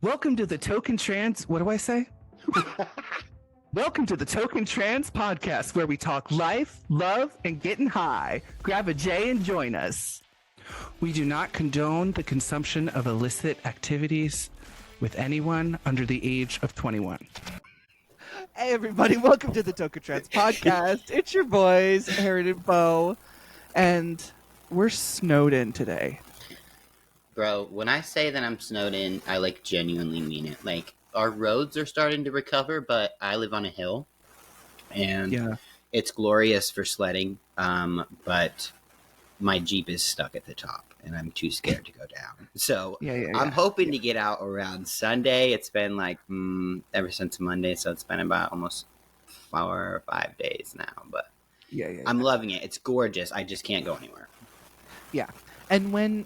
Welcome to the Toke Trans. What do I say? Welcome to the Toke Trans podcast, where we talk life, love, and getting high. Grab a J and join us. We do not condone the consumption of illicit activities with anyone under the age of 21. Hey everybody, welcome to the Toke Trans podcast. It's your boys, Aaron and Bo, and we're snowed in today. Bro, when I say that I'm snowed in, I genuinely mean it. Our roads are starting to recover, but I live on a hill, and it's glorious for sledding. But my Jeep is stuck at the top, and I'm too scared to go down. So I'm hoping to get out around Sunday. It's been ever since Monday, so it's been about almost 4 or 5 days now. But I'm loving it. It's gorgeous. I just can't go anywhere. Yeah, and when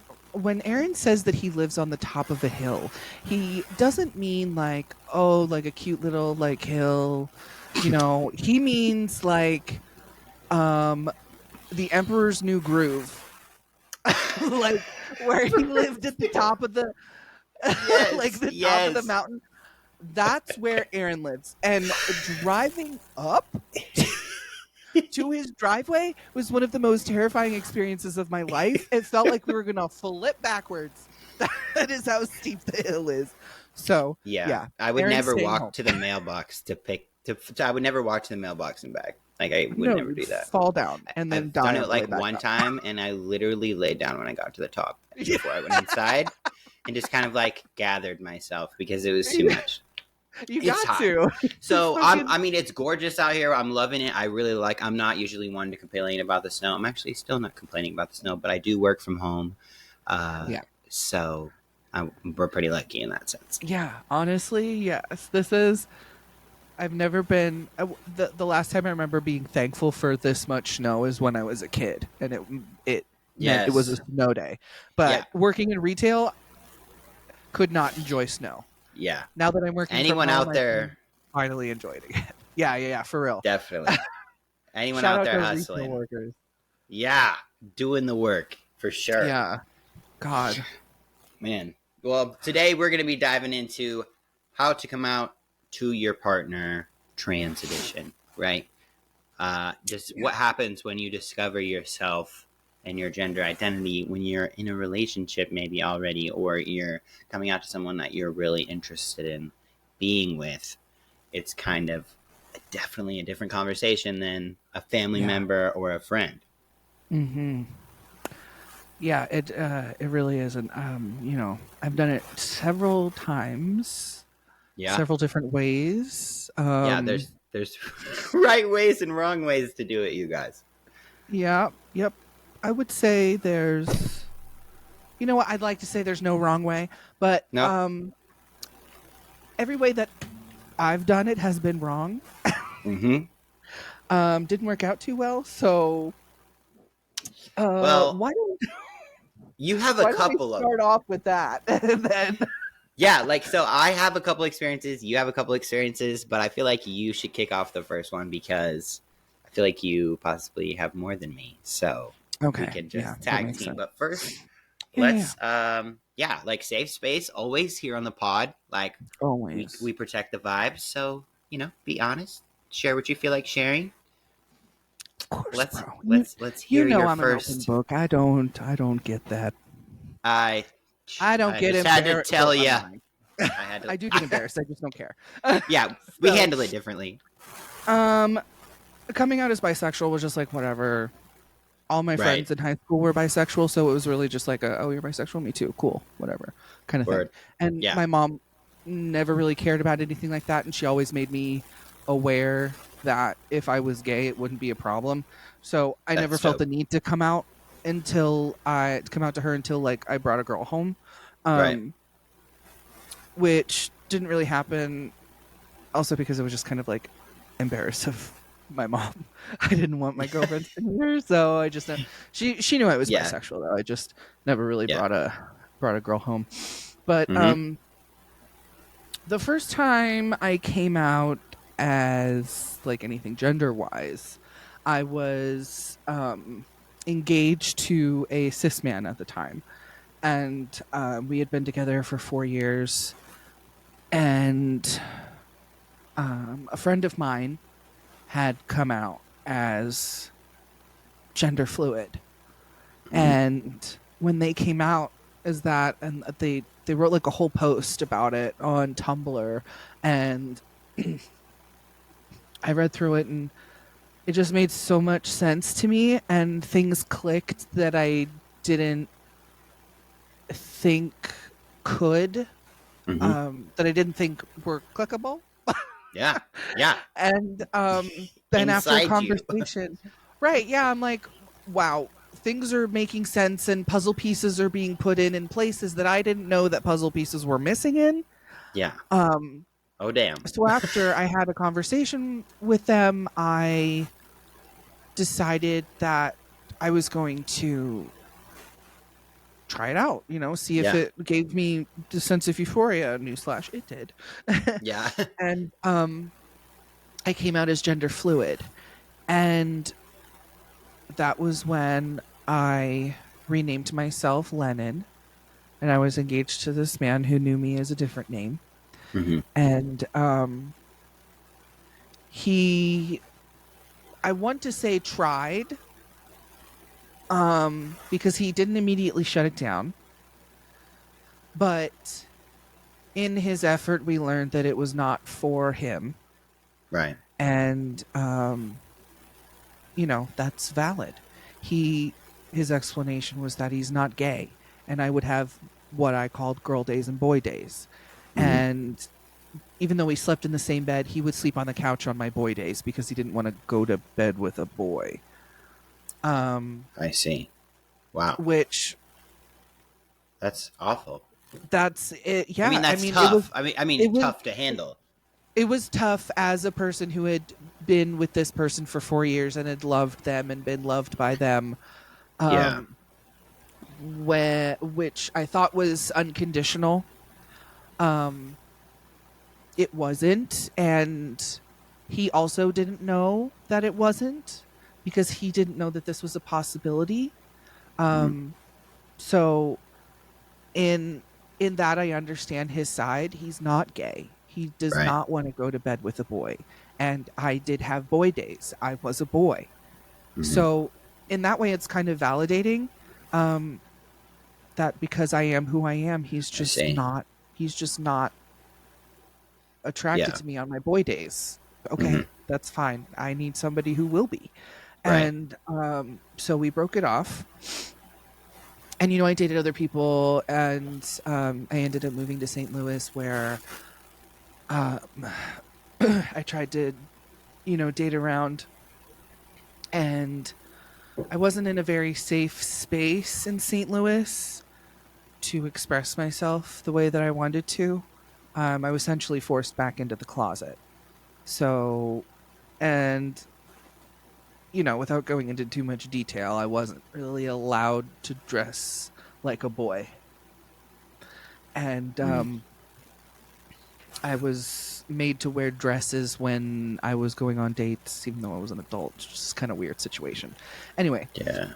Aaron says that he lives on the top of a hill, he doesn't mean a cute little hill. You know, he means the Emperor's New Groove. Where he lived at the top of the top of the mountain. That's where Aaron lives. And driving up to his driveway was one of the most terrifying experiences of my life. It felt like we were going to flip backwards. That is how steep the hill is. So, I would never walk to the mailbox I would never walk to the mailbox and back. I would never do that. Fall down and then I've die. done it one time, and I literally laid down when I got to the top before I went inside and just kind of gathered myself because it was too much. You got to. So it's gorgeous out here. I'm loving it. I really I'm not usually one to complain about the snow. I'm actually still not complaining about the snow, but I do work from home. So we're pretty lucky in that sense. Yeah, honestly, yes. I've never been. The last time I remember being thankful for this much snow is when I was a kid, and it was a snow day. But working in retail, could not enjoy snow. Yeah. Now that I'm working, anyone from home, out there finally enjoyed it. Yeah, for real. Definitely. Anyone Shout out there to hustling, workers. Yeah, doing the work for sure. Yeah. God, man. Well, today we're going to be diving into how to come out to your partner, trans edition, right? What happens when you discover yourself and your gender identity when you're in a relationship maybe already, or you're coming out to someone that you're really interested in being with. It's kind of definitely a different conversation than a family member or a friend. Mm-hmm. Yeah, it really is. And, I've done it several times. Yeah. Several different ways. There's right ways and wrong ways to do it, you guys. Yeah. Yep. I would say there's, I'd like to say there's no wrong way, but every way that I've done it has been wrong. Mm-hmm. Didn't work out too well, so why don't you have a couple of start off with that, and then so I have a couple experiences, you have a couple experiences, but I feel like you should kick off the first one because I feel like you possibly have more than me, so we can just tag team. But first, let's safe space always here on the pod. Always, we protect the vibes. So be honest, share what you feel like sharing. Of course, let's hear your I'm first. An open book. I don't get that. I don't get it. I had to tell you. I do get embarrassed. I just don't care. We handle it differently. Coming out as bisexual was just whatever. All my friends in high school were bisexual, so it was really just oh, you're bisexual? Me too. Cool. Whatever. Kind of thing. And my mom never really cared about anything like that, and she always made me aware that if I was gay, it wouldn't be a problem. So I never felt the need to come out to her until I brought a girl home. Which didn't really happen, also because I was just kind of embarrassed of my mom. I didn't want my girlfriend to hear, so I just she knew I was bisexual though. I just never really brought a girl home. But the first time I came out as anything gender wise, I was engaged to a cis man at the time, and we had been together for 4 years. And a friend of mine had come out as gender fluid. And when they came out as that, and they wrote like a whole post about it on Tumblr, and I read through it, and it just made so much sense to me, and things clicked that I didn't think could, that I didn't think were clickable. Yeah. And then after a conversation, right? Yeah, I'm like, wow, things are making sense, and puzzle pieces are being put in places that I didn't know that puzzle pieces were missing in. Yeah. Oh damn. So after I had a conversation with them, I decided that I was going to try it out, see if it gave me the sense of euphoria. Newsflash, it did. Yeah. And I came out as gender fluid. And that was when I renamed myself Lennon. And I was engaged to this man who knew me as a different name. And he, I want to say, tried, because he didn't immediately shut it down. But in his effort, we learned that it was not for him. Right. And, that's valid. His explanation was that he's not gay. And I would have what I called girl days and boy days. And even though we slept in the same bed, he would sleep on the couch on my boy days because he didn't want to go to bed with a boy. I see. Wow. Which... That's awful. That's it. Yeah. That's tough. It was tough to handle. It was tough as a person who had been with this person for 4 years and had loved them and been loved by them. Which I thought was unconditional. It wasn't, and he also didn't know that it wasn't, because he didn't know that this was a possibility. So in that, I understand his side. He's not gay. He does not want to go to bed with a boy. And I did have boy days. I was a boy. So in that way, it's kind of validating, that because I am who I am, he's just not attracted to me on my boy days. Okay, that's fine. I need somebody who will be. And so we broke it off. And, I dated other people, and I ended up moving to St. Louis, where I tried to, date around. And I wasn't in a very safe space in St. Louis to express myself the way that I wanted to. I was essentially forced back into the closet. So, and, without going into too much detail, I wasn't really allowed to dress like a boy. And I was made to wear dresses when I was going on dates, even though I was an adult. It's just kind of weird situation. Anyway. Yeah.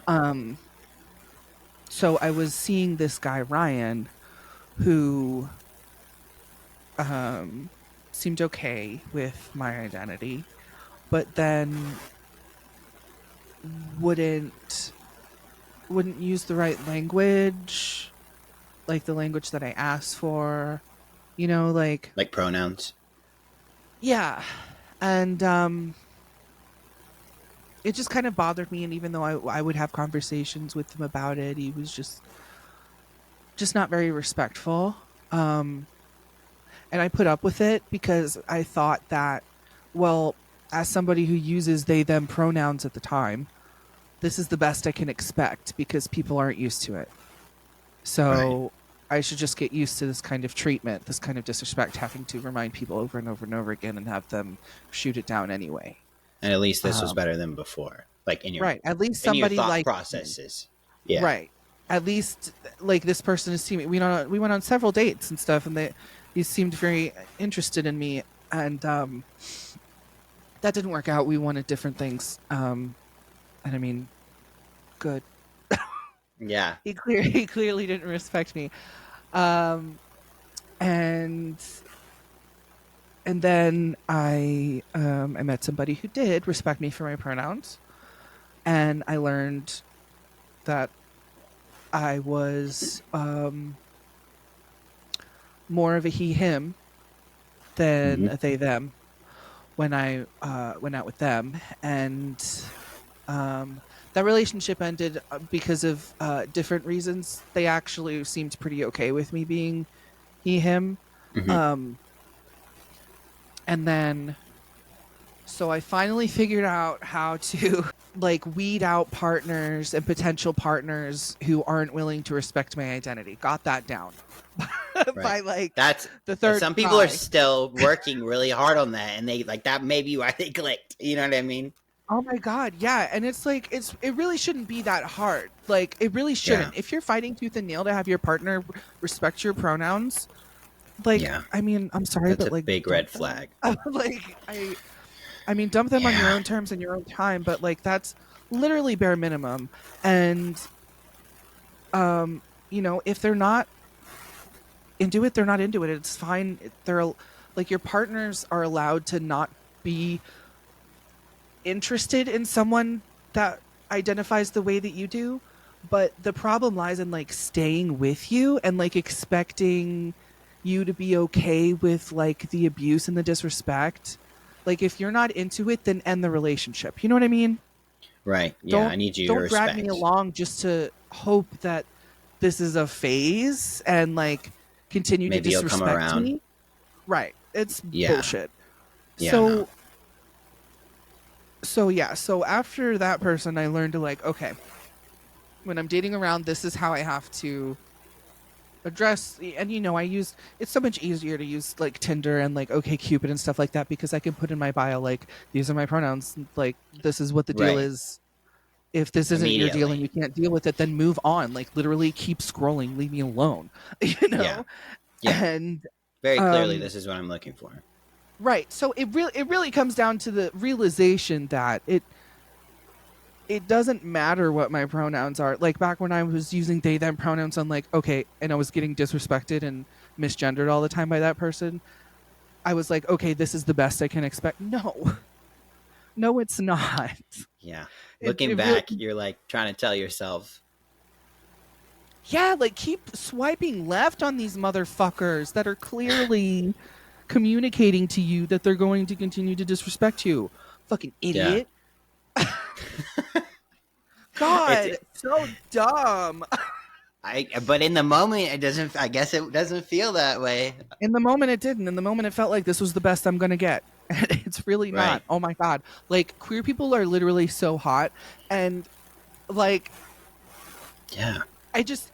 So I was seeing this guy, Ryan, who seemed okay with my identity, but then wouldn't use the right language, like the language that I asked for, like pronouns. Yeah. And it just kind of bothered me, and even though I would have conversations with him about it, he was just not very respectful. And I put up with it because I thought that, well, as somebody who uses they, them pronouns at the time, this is the best I can expect because people aren't used to it. So I should just get used to this kind of treatment, this kind of disrespect, having to remind people over and over and over again and have them shoot it down anyway. And at least this was better than before. Like in your at least somebody in your thought like processes. Yeah. Right. At least like this person is seeming. We went on several dates and stuff, and he seemed very interested in me, and that didn't work out. We wanted different things, and I mean, good. Yeah. He clearly didn't respect me, and and then I met somebody who did respect me for my pronouns, and I learned that I was more of a he him than a they them when I went out with them, and that relationship ended because of different reasons. They actually seemed pretty okay with me being he him. And then, so I finally figured out how to like weed out partners and potential partners who aren't willing to respect my identity. Got that down. By like that's the third. Some people are still working really hard on that, and they like that may be why they clicked. You know what I mean? Oh my God, yeah. And it's like it really shouldn't be that hard. Like it really shouldn't. If you're fighting tooth and nail to have your partner respect your pronouns, like I mean, I'm sorry, that's but like big red flag. Like I mean, dump them on your own terms and your own time, but like that's literally bare minimum. And you know, if they're not into it, they're not into it. It's fine. They're like, your partners are allowed to not be interested in someone that identifies the way that you do, but the problem lies in like staying with you and like expecting you to be okay with like the abuse and the disrespect. Like if you're not into it, then end the relationship. You know what I mean? Right. Yeah, I need you to respect. Don't drag me along just to hope that this is a phase and like continue to disrespect me. Right. It's bullshit. Yeah, so after that person, I learned to like, okay, when I'm dating around, this is how I have to address. And you know, it's so much easier to use like Tinder and like OkCupid and stuff like that, because I can put in my bio like, these are my pronouns, like this is what the deal is. If this isn't your deal and you can't deal with it, then move on. Like literally keep scrolling, leave me alone. You know? Yeah. And very clearly this is what I'm looking for. Right. So it really comes down to the realization that it doesn't matter what my pronouns are. Like back when I was using they them pronouns, I'm like, okay, and I was getting disrespected and misgendered all the time by that person, I was like, okay, this is the best I can expect. No, it's not. Yeah. Looking back, you're like trying to tell yourself. Yeah, like keep swiping left on these motherfuckers that are clearly communicating to you that they're going to continue to disrespect you. Fucking idiot. Yeah. God, so dumb. But in the moment, I guess it doesn't feel that way. In the moment it didn't. In the moment it felt like this was the best I'm going to get. It's really not. Right. Oh my God. Like queer people are literally so hot, and like, yeah. I just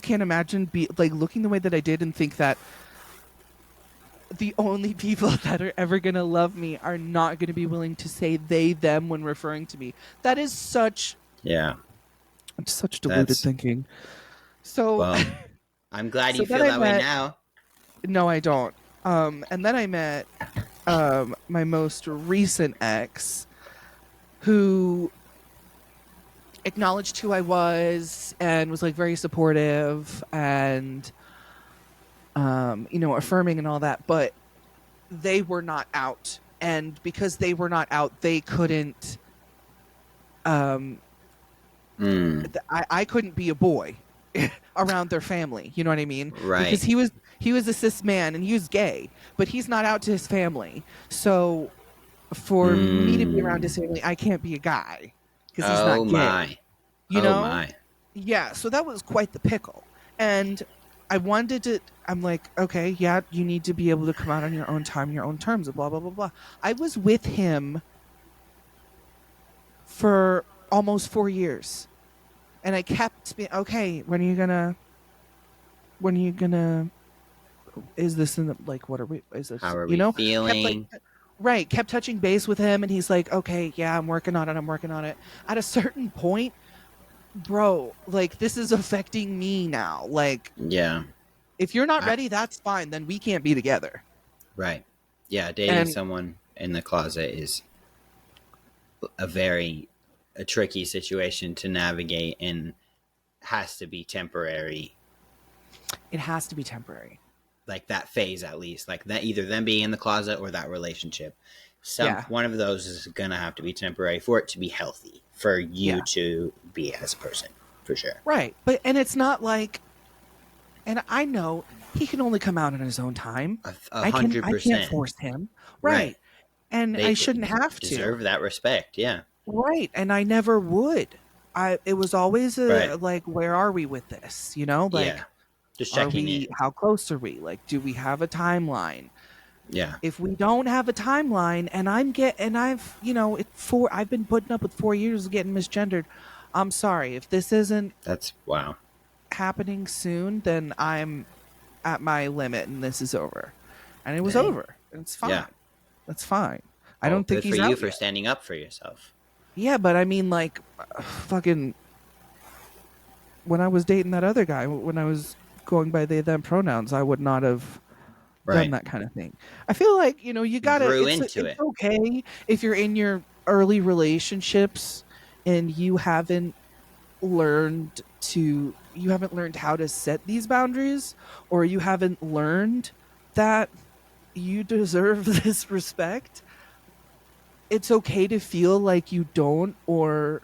can't imagine looking the way that I did and think that the only people that are ever going to love me are not going to be willing to say they, them when referring to me. That is such... Yeah. It's such deluded thinking. So... Well, I'm glad you feel that way now. No, I don't. And then I met my most recent ex, who acknowledged who I was and was like very supportive and you know, affirming and all that, but they were not out, and because they were not out, they couldn't I couldn't be a boy around their family, you know what I mean? Right. Because he was a cis man and he was gay, but he's not out to his family. So for me to be around his family, I can't be a guy because he's not gay. My. You know? My. Yeah, so that was quite the pickle. And I'm like, okay, yeah, you need to be able to come out on your own time, your own terms, blah, blah, blah, blah. I was with him for almost 4 years. And I kept being, okay, when are you gonna, is this in the, like, what are we, is this, how are we feeling? Kept touching base with him, and he's like, okay, yeah, I'm working on it. At a certain point, bro, like, this is affecting me now. Like, yeah, if you're not ready, that's fine. Then we can't be together. Right. Yeah. Dating someone in the closet is a tricky situation to navigate, and has to be temporary. It has to be temporary. like that phase, at least, like that, either them being in the closet or that relationship. One of those is going to have to be temporary for it to be healthy for you to be as a person, for sure. Right. But, and it's not like, and I know he can only come out in his own time. 100%. I can't force him. Right. And I shouldn't have to. Deserve that respect. Yeah. Right. And I never would. It was always like, where are we with this? You know, like, just checking in. How close are we? Like, do we have a timeline? Yeah. If we don't have a timeline, and I've been putting up with 4 years of getting misgendered. I'm sorry if this isn't. That's happening soon, then I'm at my limit, and this is over. And it was over. It's fine. Yeah. That's fine. I don't think he's good for out you for yet. standing up for yourself. Yeah, but I mean, like, fucking, when I was dating that other guy, when I was going by they them pronouns, I would not have done that kind of thing. I feel like, you gotta. It's okay if you're in your early relationships and you haven't learned how to set these boundaries, or you haven't learned that you deserve this respect. It's okay to feel like you don't, or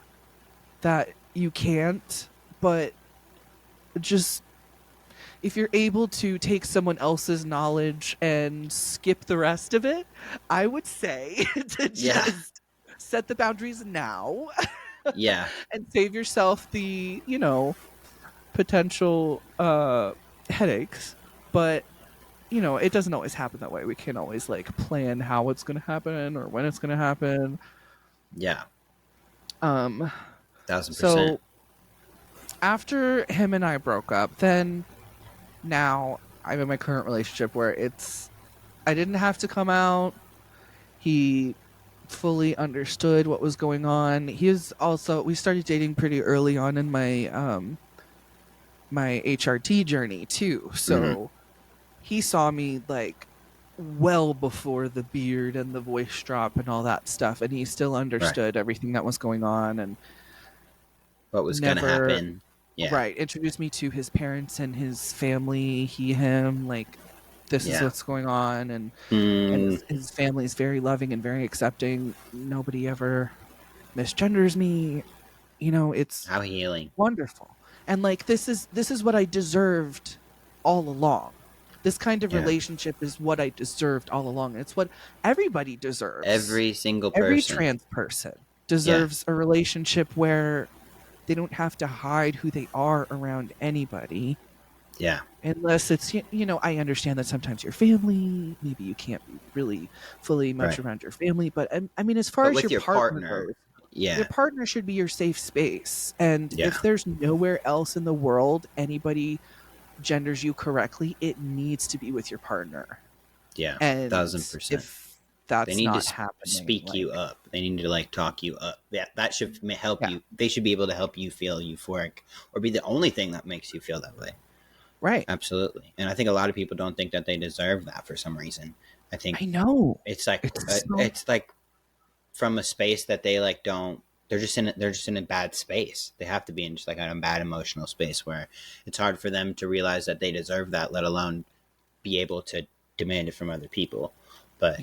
that you can't, but just if you're able to take someone else's knowledge and skip the rest of it, I would say to just set the boundaries now. Yeah. And save yourself the, potential headaches. But, it doesn't always happen that way. We can't always like plan how it's going to happen or when it's going to happen. Yeah. 1000%. So after him and I broke up, then now I'm in my current relationship where I didn't have to come out. He fully understood what was going on. We started dating pretty early on in my my HRT journey too. So he saw me like well before the beard and the voice drop and all that stuff, and he still understood everything that was going on and what was going to happen. Yeah. Right. Introduced me to his parents and his family, him, like, this is what's going on. And his family is very loving and very accepting. Nobody ever misgenders me. It's how healing. Wonderful. And like, this is what I deserved all along. This kind of relationship is what I deserved all along. It's what everybody deserves. Every single person. Every trans person deserves a relationship where they don't have to hide who they are around anybody. Yeah. Unless it's, I understand that sometimes your family, maybe you can't be really fully much around your family. But I mean, as far as your partner goes, your partner should be your safe space. And if there's nowhere else in the world anybody genders you correctly, it needs to be with your partner. Yeah. And 1000%. If that's they need not to happening, speak you up. They need to like talk you up. Yeah, that should help you. They should be able to help you feel euphoric, or be the only thing that makes you feel that way. Right. Absolutely. And I think a lot of people don't think that they deserve that for some reason. I know it's like it's like from a space that they like don't. They're just in a bad space. They have to be in just like a bad emotional space where it's hard for them to realize that they deserve that, let alone be able to demand it from other people. But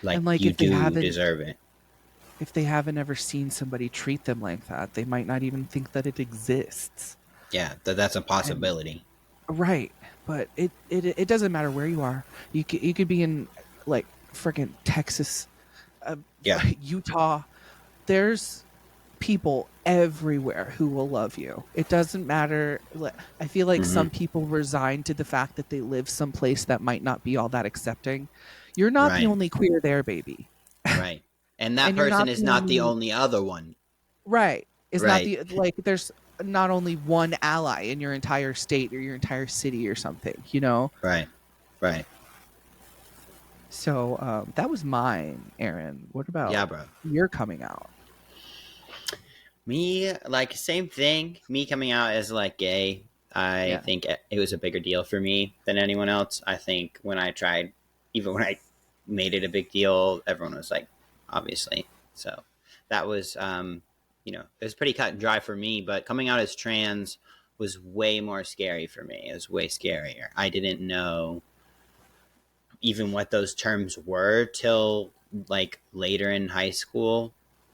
like you do deserve it. If they haven't ever seen somebody treat them like that, they might not even think that it exists. Yeah, that's a possibility. Right, but it doesn't matter where you are. You could be in like freaking Texas, Utah. There's people everywhere who will love you. It doesn't matter. I feel like some people resign to the fact that they live someplace that might not be all that accepting. You're not the only queer there, baby. Right. And that person is not the only other one. Right. It's not there's not only one ally in your entire state or your entire city or something, Right. Right. So that was mine, Aaron. What about your coming out? Me, like, same thing. Me coming out as like gay. I think it was a bigger deal for me than anyone else. I think when I tried, even when I made it a big deal, everyone was like, obviously. So that was, it was pretty cut and dry for me. But coming out as trans was way more scary for me. It was way scarier. I didn't know even what those terms were till like later in high school.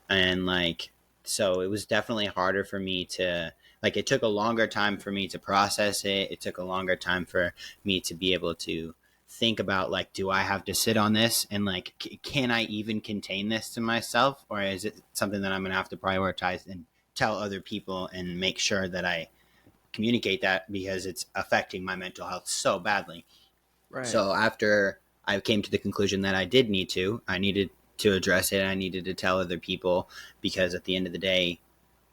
And like, so it was definitely harder for me to, like, it took a longer time for me to process it. It took a longer time for me to be able to think about, like, do I have to sit on this and like, can I even contain this to myself, or is it something that I'm going to have to prioritize and tell other people and make sure that I communicate that, because it's affecting my mental health so badly. Right. So after I came to the conclusion that I needed to address it, I needed to tell other people, because at the end of the day,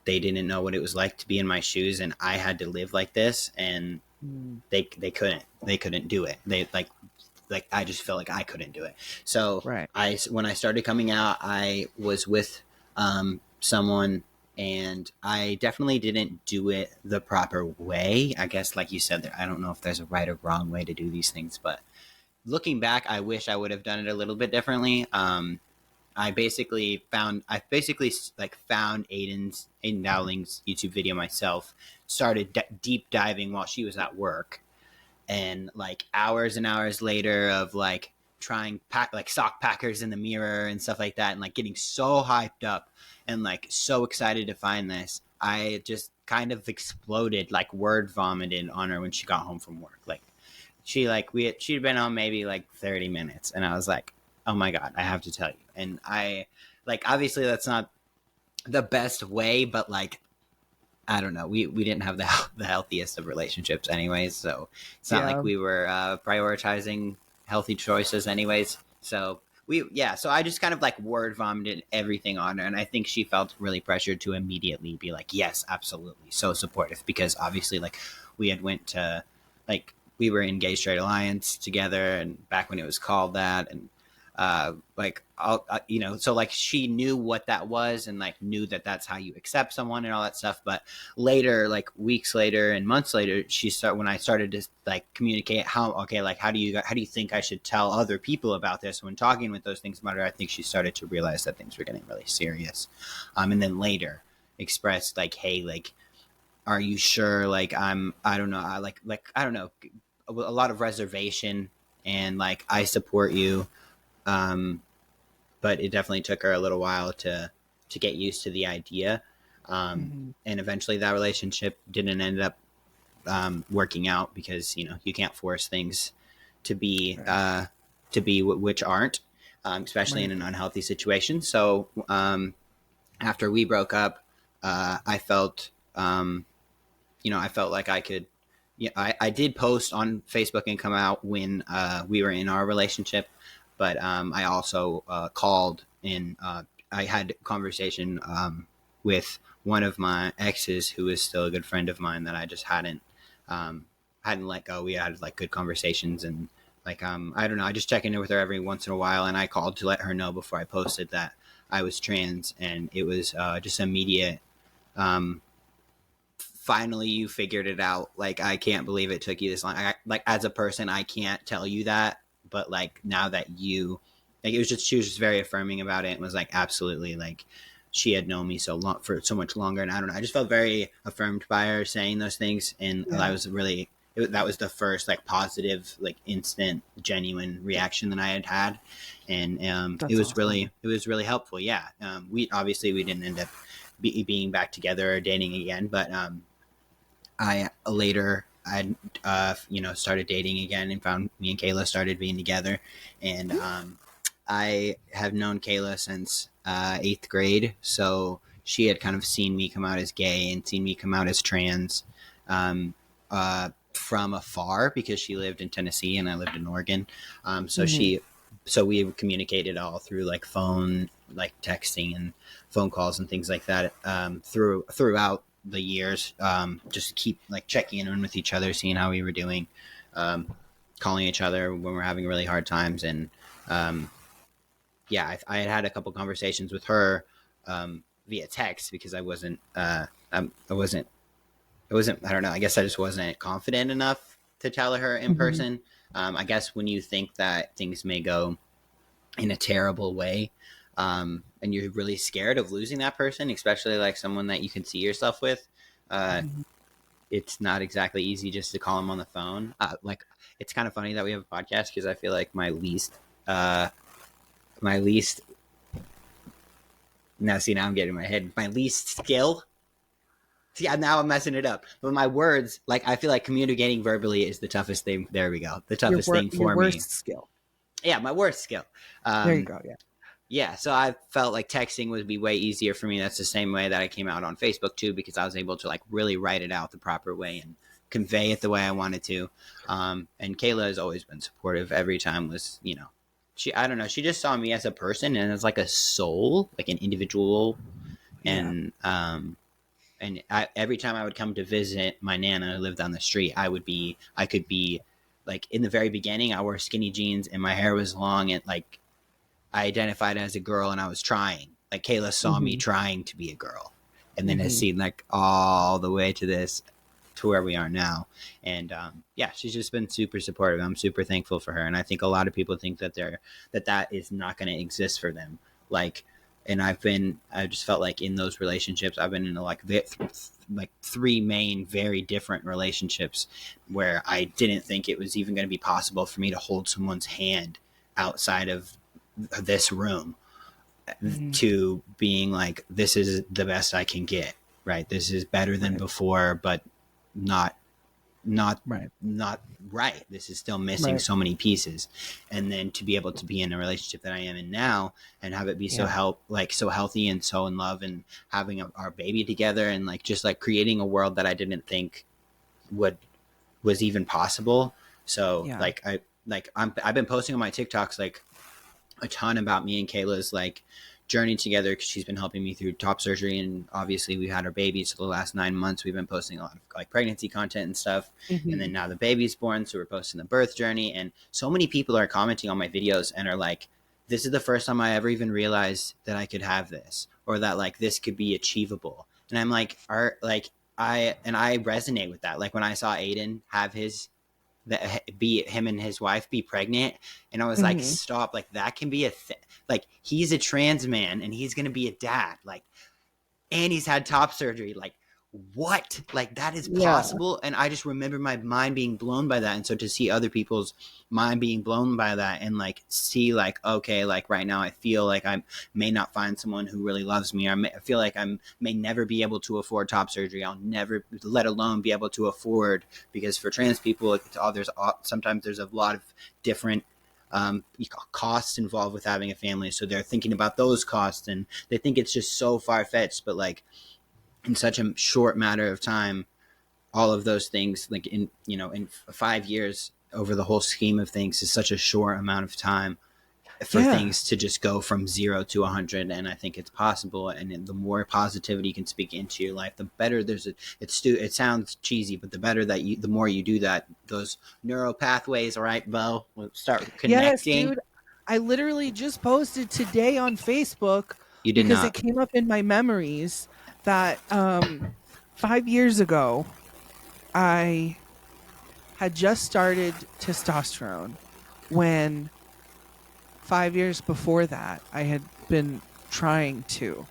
they didn't know what it was like to be in my shoes, and I had to live like this, and they couldn't do it. They like I just felt like I couldn't do it. So right. When I started coming out, I was with someone, and I definitely didn't do it the proper way. I guess, like you said, I don't know if there's a right or wrong way to do these things, but looking back, I wish I would have done it a little bit differently. I basically found Aiden Dowling's YouTube video myself, started deep diving while she was at work, and like hours and hours later of like trying sock packers in the mirror and stuff like that, and like getting so hyped up and like so excited to find this, I just kind of exploded, like word vomited on her when she got home from work. Like she'd been on maybe like 30 minutes, and I was like, oh my God, I have to tell you. And I, like, obviously that's not the best way, but like, I don't know. We didn't have the healthiest of relationships anyways. So it's not like we were prioritizing healthy choices anyways. So so I just kind of like word vomited everything on her. And I think she felt really pressured to immediately be like, yes, absolutely. So supportive, because obviously like we had went to, like, we were in Gay Straight Alliance together, and back when it was called that, and so like she knew what that was, and like knew that that's how you accept someone and all that stuff. But later, like weeks later and months later, when I started to like communicate how do you think I should tell other people about this, when talking with those things about her, I think she started to realize that things were getting really serious. And then later expressed like, hey, like, are you sure? Like, I don't know. I don't know, a lot of reservation, and like, I support you. But it definitely took her a little while to get used to the idea. And eventually that relationship didn't end up working out, because, you know, you can't force things to be which aren't, especially in an unhealthy situation. So after we broke up, I felt like I could, I did post on Facebook and come out when we were in our relationship. But I also called, and I had a conversation with one of my exes, who is still a good friend of mine, that I just hadn't let go. We had like good conversations, and like I don't know, I just check in with her every once in a while, and I called to let her know before I posted that I was trans, and it was just immediate. Finally, you figured it out. Like, I can't believe it took you this long. Like, as a person, I can't tell you that. But like, now that she was just very affirming about it, and was like, absolutely, like, she had known me for so much longer, and I don't know, I just felt very affirmed by her saying those things, and I was really, that was the first like positive, like instant, genuine reaction that I had had, and it was awesome. It was really helpful. Yeah, we didn't end up being back together or dating again, but I later. I started dating again, and found me and Kayla started being together. And I have known Kayla since 8th grade. So she had kind of seen me come out as gay and seen me come out as trans from afar, because she lived in Tennessee and I lived in Oregon. So we communicated all through like phone, like texting and phone calls and things like that throughout the years, just keep like checking in with each other, seeing how we were doing, calling each other when we're having really hard times. And I had a couple conversations with her via text, because I don't know, I guess I just wasn't confident enough to tell her in person. I guess when you think that things may go in a terrible way, and you're really scared of losing that person, especially like someone that you can see yourself with, it's not exactly easy just to call him on the phone. Like, it's kind of funny that we have a podcast because I feel like my least. Now, see, now I'm getting in my head. My least skill. See, now I'm messing it up. But my words, like, I feel like communicating verbally is the toughest thing. There we go. The toughest thing for your me. Worst skill. Yeah, my worst skill. There you go. Yeah. Yeah, so I felt like texting would be way easier for me. That's the same way that I came out on Facebook too, because I was able to like really write it out the proper way and convey it the way I wanted to. And Kayla has always been supportive. Every time was, you know, I don't know, she just saw me as a person and as like a soul, like an individual. And every time I would come to visit my Nana who lived down the street, I could be like, in the very beginning, I wore skinny jeans and my hair was long and like, I identified as a girl and I was trying. Like Kayla saw me trying to be a girl, and then has seen like all the way to where we are now. And she's just been super supportive. I'm super thankful for her, and I think a lot of people think that that is not going to exist for them. Like, and I just felt like in those relationships, I've been in like three main, very different relationships where I didn't think it was even going to be possible for me to hold someone's hand outside of this room to being like, this is the best I can get, right? This is better than before, but not right. This is still missing so many pieces. And then to be able to be in a relationship that I am in now and have it be so healthy and so in love, and having our baby together, and like just like creating a world that I didn't think was even possible. So I've been posting on my TikToks like a ton about me and Kayla's like journey together, because she's been helping me through top surgery, and obviously we had our baby, so the last 9 months we've been posting a lot of like pregnancy content and stuff. And then now the baby's born, so we're posting the birth journey, and so many people are commenting on my videos and are like, this is the first time I ever even realized that I could have this, or that like this could be achievable. And I'm like, I resonate with that. Like when I saw Aiden have him and his wife be pregnant, and I was like, stop, like that can be a thing. Like, he's a trans man and he's gonna be a dad, like, and he's had top surgery, like, what, like that is possible. And I just remember my mind being blown by that. And so to see other people's mind being blown by that, and like see like, okay, like right now I feel like I may not find someone who really loves me, I feel like I may never be able to afford top surgery, I'll never, let alone be able to afford, because for trans people sometimes there's a lot of different costs involved with having a family, so they're thinking about those costs and they think it's just so far-fetched. But like in such a short matter of time, all of those things, like in 5 years, over the whole scheme of things, is such a short amount of time for things to just go from 0 to 100. And I think it's possible. And the more positivity you can speak into your life, the better. It sounds cheesy, but the better the more you do that, those neural pathways, right, Bo, will start connecting. Yes, dude. I literally just posted today on Facebook. You did because not. It came up in my memories that 5 years ago, I had just started testosterone, when 5 years before that, I had been trying to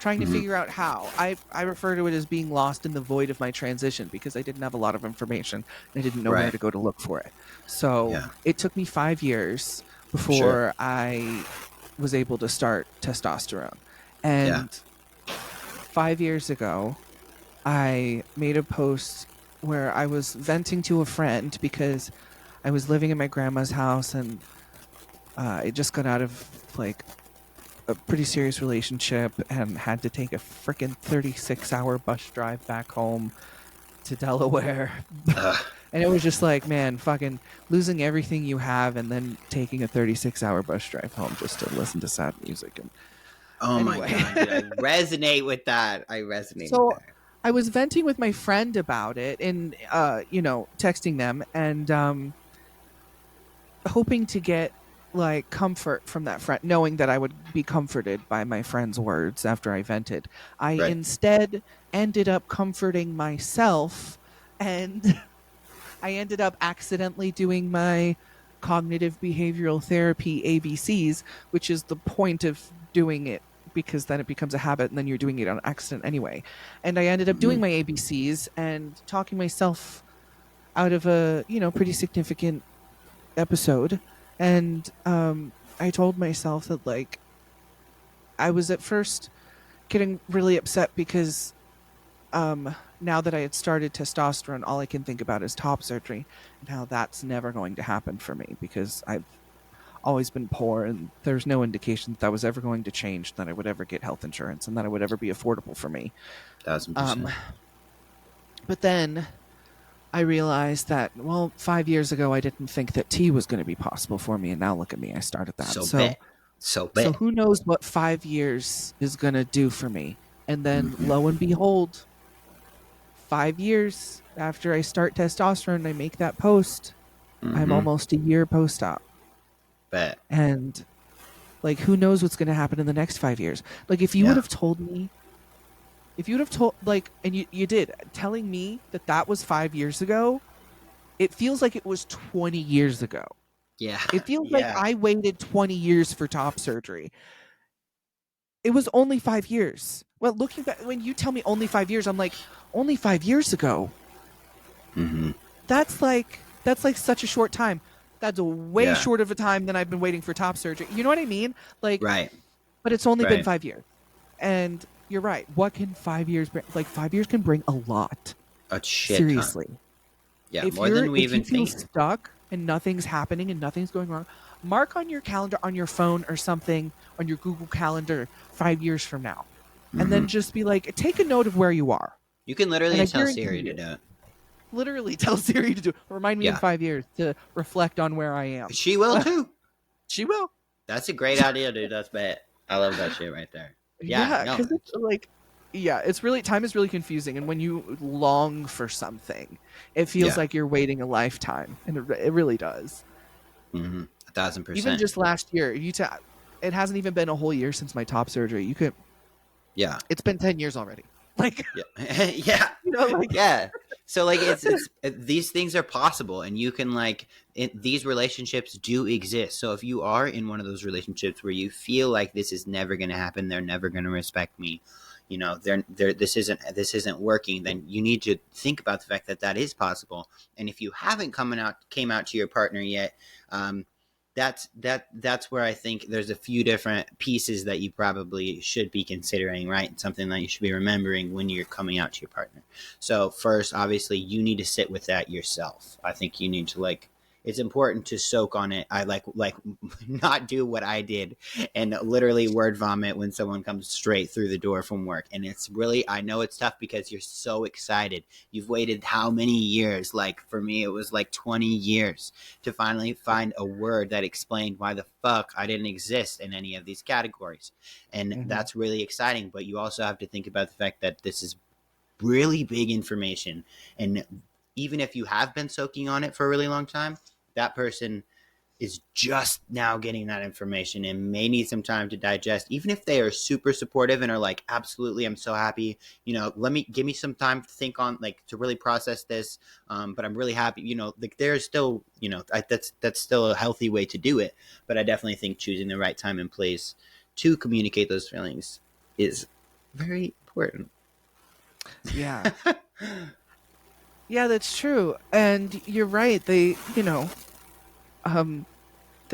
figure out how. I refer to it as being lost in the void of my transition, because I didn't have a lot of information and I didn't know where to go to look for it. So it took me 5 years before I was able to start testosterone. And 5 years ago, I made a post where I was venting to a friend because I was living in my grandma's house, and I just got out of like a pretty serious relationship and had to take a freaking 36-hour bus drive back home to Delaware. And it was just like, man, fucking losing everything you have and then taking a 36-hour bus drive home just to listen to sad music. And my God, dude, I resonate with that. with that. I was venting with my friend about it and, texting them and hoping to get like comfort from that friend, knowing that I would be comforted by my friend's words after I vented. I instead ended up comforting myself, and I ended up accidentally doing my cognitive behavioral therapy ABCs, which is the point of doing it because then it becomes a habit and then you're doing it on accident anyway. And I ended up doing my ABCs and talking myself out of a, pretty significant episode. And I told myself that, like, I was at first getting really upset because now that I had started testosterone, all I can think about is top surgery and how that's never going to happen for me because I've always been poor and there's no indication that was ever going to change, that I would ever get health insurance and that it would ever be affordable for me. 1,000%. But then I realized that, 5 years ago, I didn't think that tea was going to be possible for me. And now look at me. I started that. So who knows what 5 years is going to do for me? And then lo and behold, 5 years after I start testosterone, I make that post. I'm almost a year post-op. Bet. And like, who knows what's going to happen in the next 5 years? Like, if you would have told me, and you did, telling me that was 5 years ago, it feels like it was 20 years ago. Yeah. It feels like I waited 20 years for top surgery. It was only 5 years. Well, looking back, when you tell me only 5 years, I'm like, only 5 years ago? That's like such a short time. That's a way short of a time than I've been waiting for top surgery. You know what I mean? Like, right. But it's only been 5 years. And you're right. What can 5 years bring? Like, 5 years can bring a lot. A shit Seriously. Ton. Yeah, more than we even think. If you feel stuck and nothing's happening and nothing's going wrong, mark on your calendar, on your phone or something, on your Google Calendar 5 years from now. And then just be like, take a note of where you are. You can literally tell Siri to do it. Literally tell Siri to do it. Remind me in 5 years to reflect on where I am. She will too. She will. That's a great idea, dude. That's bad. I love that shit right there. Yeah, because it's like, it's really, time is really confusing. And when you long for something, it feels like you're waiting a lifetime. And it really does. 1,000%. Even just last year, it hasn't even been a whole year since my top surgery. You could, it's been 10 years already. Like, So like, it's these things are possible, and you can these relationships do exist. So if you are in one of those relationships where you feel like this is never going to happen, they're never going to respect me, this isn't working, then you need to think about the fact that is possible. And if you haven't came out to your partner yet, that's where I think there's a few different pieces that you probably should be considering, right? Something that you should be remembering when you're coming out to your partner. So first, obviously, you need to sit with that yourself. I think you need to it's important to soak on it. I like not do what I did and literally word vomit when someone comes straight through the door from work. And it's really, I know it's tough because you're so excited. You've waited how many years? Like for me, it was 20 years to finally find a word that explained why the fuck I didn't exist in any of these categories. And that's really exciting. But you also have to think about the fact that this is really big information. And even if you have been soaking on it for a really long time, that person is just now getting that information and may need some time to digest. Even if they are super supportive and are like, absolutely, I'm so happy, give me some time to think on, to really process this. But I'm really happy, there's still, that's still a healthy way to do it. But I definitely think choosing the right time and place to communicate those feelings is very important. Yeah. Yeah, that's true. And you're right. They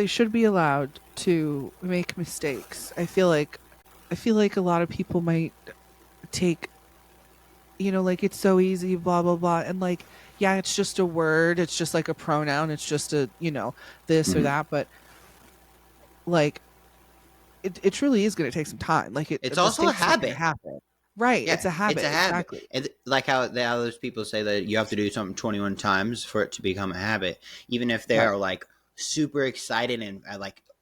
should be allowed to make mistakes. I feel like a lot of people might take, it's so easy, blah, blah, blah. And it's just a word. It's just like a pronoun. It's just a, this or that. But it truly is going to take some time. It's also a habit. Right. Yeah, it's a habit. It's a habit. Exactly. And like how those people say that you have to do something 21 times for it to become a habit, even if they are super excited and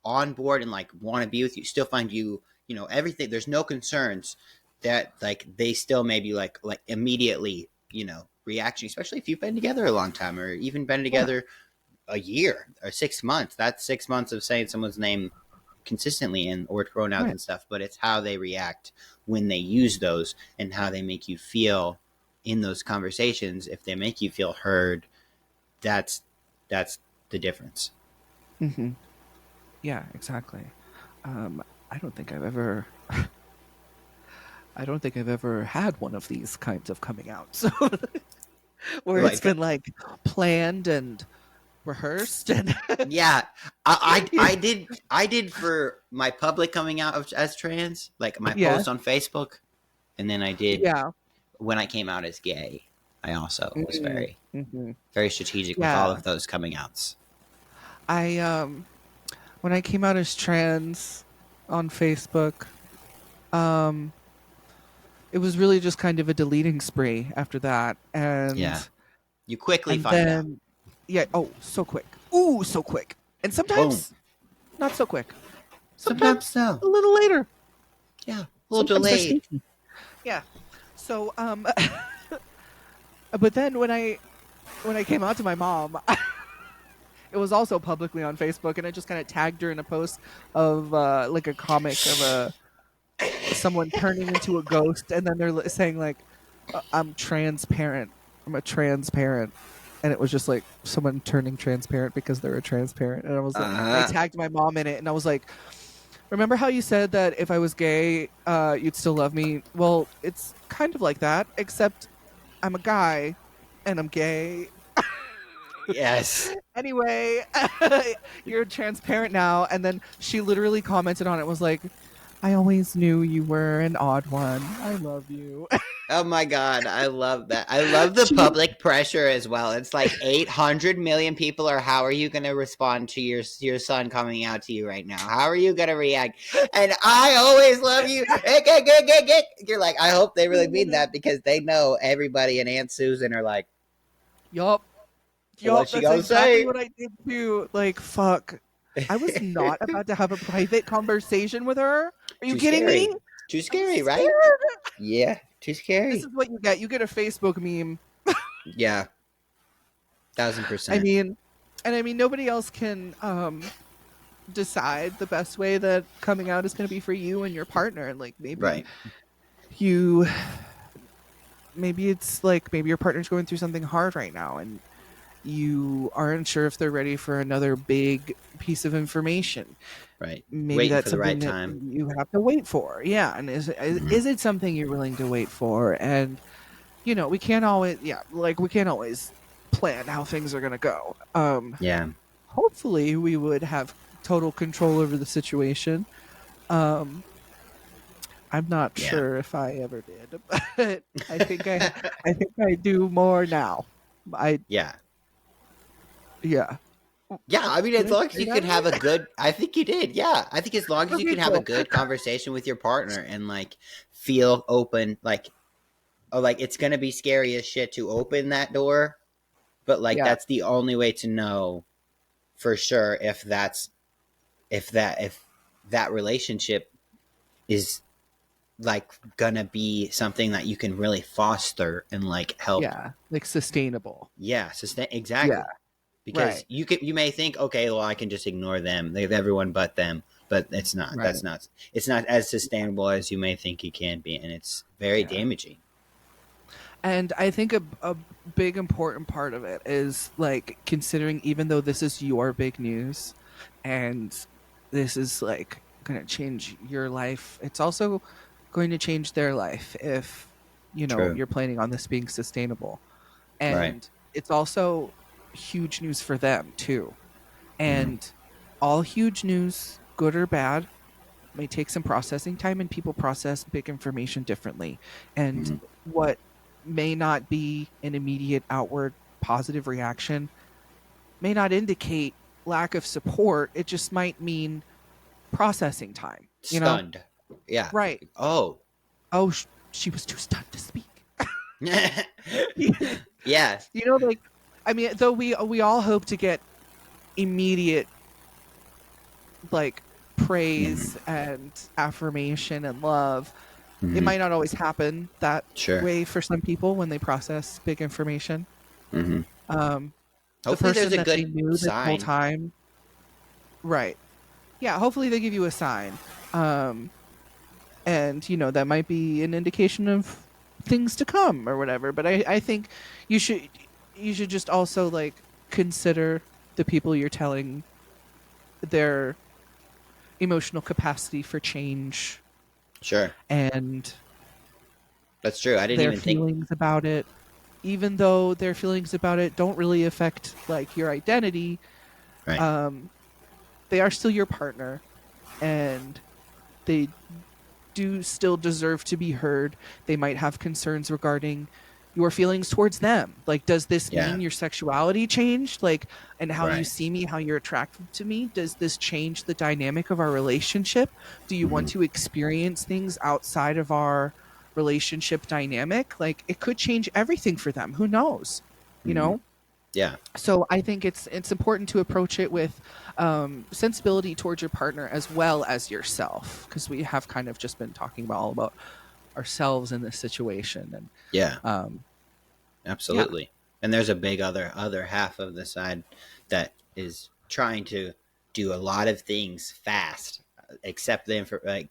on board and want to be with you, still find you, everything. There's no concerns that they still maybe immediately, reaction, especially if you've been together a long time or even been together a year or 6 months. That's 6 months of saying someone's name consistently and or pronouns and stuff, but it's how they react when they use those and how they make you feel in those conversations. If they make you feel heard, that's the difference. Yeah, exactly. I don't think I've ever I don't think I've ever had one of these kinds of coming out. So where Like, it's been like planned and rehearsed and yeah, I did for my public coming out as trans, like my post on Facebook, and then I did when I came out as gay. I also was very strategic with all of those coming outs. When I came out as trans on Facebook, it was really just kind of a deleting spree after that, and you quickly find out. Yeah. Oh, so quick. Ooh, so quick. And sometimes not so quick. Sometimes a little later. Yeah, a little delayed. Yeah. So, but then when I came out to my mom, it was also publicly on Facebook, and I just kind of tagged her in a post of like a comic of someone turning into a ghost, and then they're saying like, "I'm transparent. I'm a transparent." And it was just like someone turning transparent because they're a transparent. And I was like, I tagged my mom in it, and I was like, remember how you said that if I was gay, you'd still love me? Well, it's kind of like that, except I'm a guy and I'm gay. Yes. Anyway, you're transparent now. And then she literally commented on it, was like, I always knew you were an odd one. I love you. Oh my God, I love that. I love the public pressure as well. It's like 800 million people are, how are you going to respond to your son coming out to you right now? How are you going to react? And I always love you. You're like, I hope they really mean that, because they know everybody and Aunt Susan are like, yup. That's exactly what I did too. Like, fuck. I was not about to have a private conversation with her. Are you kidding me? Too scary, right? Yeah, too scary. This is what you get. You get a Facebook meme. Yeah. 1000%. I mean, nobody else can decide the best way that coming out is going to be for you and your partner. And like, maybe maybe it's like, maybe your partner's going through something hard right now, and you aren't sure if they're ready for another big piece of information. Right. Maybe waiting that's for the right something time. that you have to wait for. Yeah. And is it something you're willing to wait for? And, you know, we can't always plan how things are going to go. Hopefully we would have total control over the situation. I'm not sure if I ever did, but I think I do more now. Yeah, I mean, as long as you can have a good, I think you did. Yeah, I think as long as you can have a good conversation with your partner and like feel open, like, oh, like it's gonna be scary as shit to open that door, but like that's the only way to know for sure if that relationship is like gonna be something that you can really foster and like help. Yeah, like sustainable. Yeah, exactly. Yeah. Because you may think, okay, well, I can just ignore them. They have everyone but them, but it's not. Right. It's not as sustainable as you may think it can be, and it's very damaging. And I think a big important part of it is like considering, even though this is your big news, and this is like going to change your life, it's also going to change their life if you're planning on this being sustainable, and it's also huge news for them too. And all huge news, good or bad, may take some processing time, and people process big information differently. And what may not be an immediate outward positive reaction may not indicate lack of support. It just might mean processing time. Stunned. Yeah. Right. Oh, she was too stunned to speak. Yeah. Like, I mean, though we all hope to get immediate like praise and affirmation and love, it might not always happen that way for some people when they process big information. Hopefully the person there's a that good they knew sign. The whole time, right? Yeah, hopefully they give you a sign, and that might be an indication of things to come or whatever. But I think you should just also like consider the people you're telling their emotional capacity for change. Sure. And That's true. I didn't their even think feelings about it, even though their feelings about it don't really affect like your identity. Right. They are still your partner, and they do still deserve to be heard. They might have concerns regarding your feelings towards them. Like, does this mean your sexuality changed? Like, and how you see me, how you're attracted to me? Does this change the dynamic of our relationship? Do you want to experience things outside of our relationship dynamic? Like, it could change everything for them. Who knows? You know? Yeah. So I think it's important to approach it with sensibility towards your partner as well as yourself, because we have kind of just been talking all about ourselves in this situation. And absolutely. And there's a big other half of the side that is trying to do a lot of things fast, accept the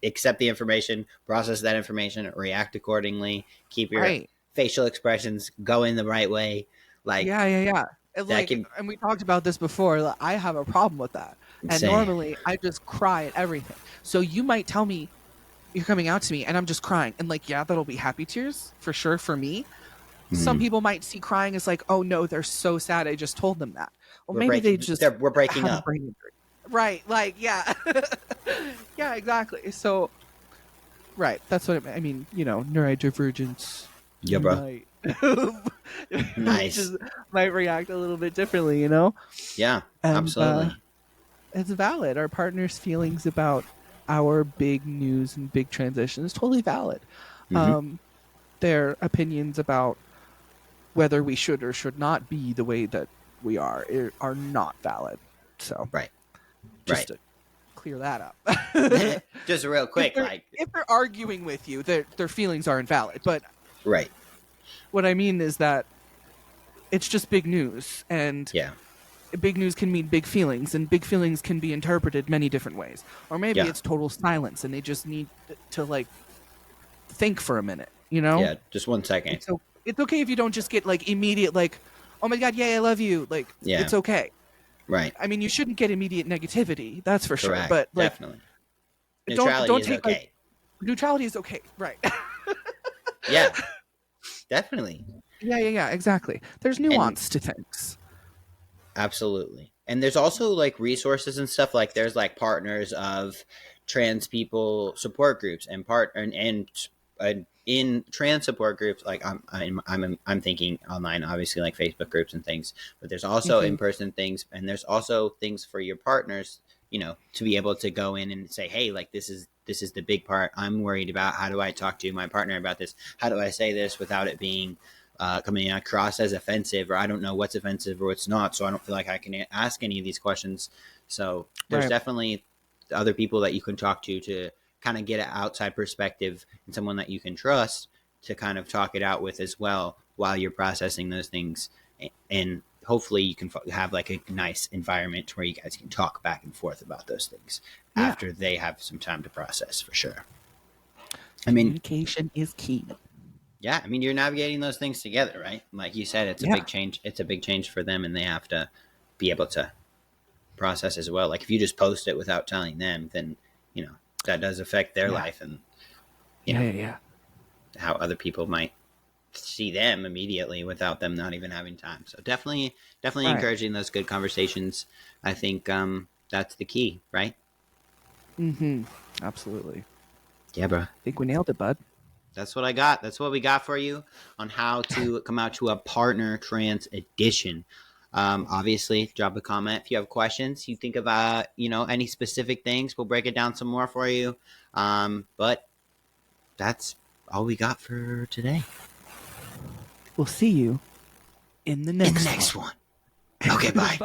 accept the information, process that information, react accordingly, keep your facial expressions going the right way. Like, and we talked about this before. Like, I have a problem with that. And normally I just cry at everything. So you might tell me you're coming out to me and I'm just crying. And like, yeah, that'll be happy tears for sure for me. Some people might see crying as like, oh no, they're so sad. I just told them that. Well, we're breaking up. Right. Like, yeah. Yeah, exactly. So, right. That's what I mean. You know, neurodivergence. Yeah, bro. Nice. Just might react a little bit differently, you know? Yeah, absolutely. It's valid. Our partner's feelings about our big news and big transition is totally valid. Their opinions about whether we should or should not be the way that we are not valid. So, just to clear that up. Just real quick, if they're arguing with you, their feelings are invalid. But what I mean is that it's just big news, and big news can mean big feelings, and big feelings can be interpreted many different ways. Or maybe it's total silence, and they just need to like think for a minute, you know? Yeah, just 1 second. It's okay if you don't just get like immediate like, oh my god, yay, I love you. Like, it's okay. Right. I mean, you shouldn't get immediate negativity, that's for sure. But like, definitely. Don't take okay. Neutrality is okay, right? Yeah. Definitely. Yeah, exactly. There's nuance to things. Absolutely. And there's also like resources and stuff, like there's like partners of trans people support groups and in trans support groups, like I'm thinking online, obviously, like Facebook groups and things, but there's also in-person things, and there's also things for your partners, you know, to be able to go in and say, hey, like this is the big part I'm worried about. How do I talk to my partner about this? How do I say this without it being coming across as offensive, or I don't know what's offensive or what's not, so I don't feel like I can ask any of these questions. So there's definitely other people that you can talk to kind of get an outside perspective, and someone that you can trust to kind of talk it out with as well while you're processing those things. And hopefully you can have like a nice environment where you guys can talk back and forth about those things after they have some time to process, for sure. I mean, communication is key. Yeah, I mean, you're navigating those things together, right? Like you said, it's a big change. It's a big change for them, and they have to be able to process as well. Like if you just post it without telling them, then, you know, that does affect their life, and you know, how other people might see them immediately without them not even having time. So definitely encouraging those good conversations. I think that's the key, right? Absolutely. Yeah, bro. I think we nailed it, bud. That's what I got. That's what we got for you on how to come out to a partner trans edition. Obviously, drop a comment if you have questions. You think about, you know, any specific things, we'll break it down some more for you. But that's all we got for today. We'll see you in the next one. Okay, bye.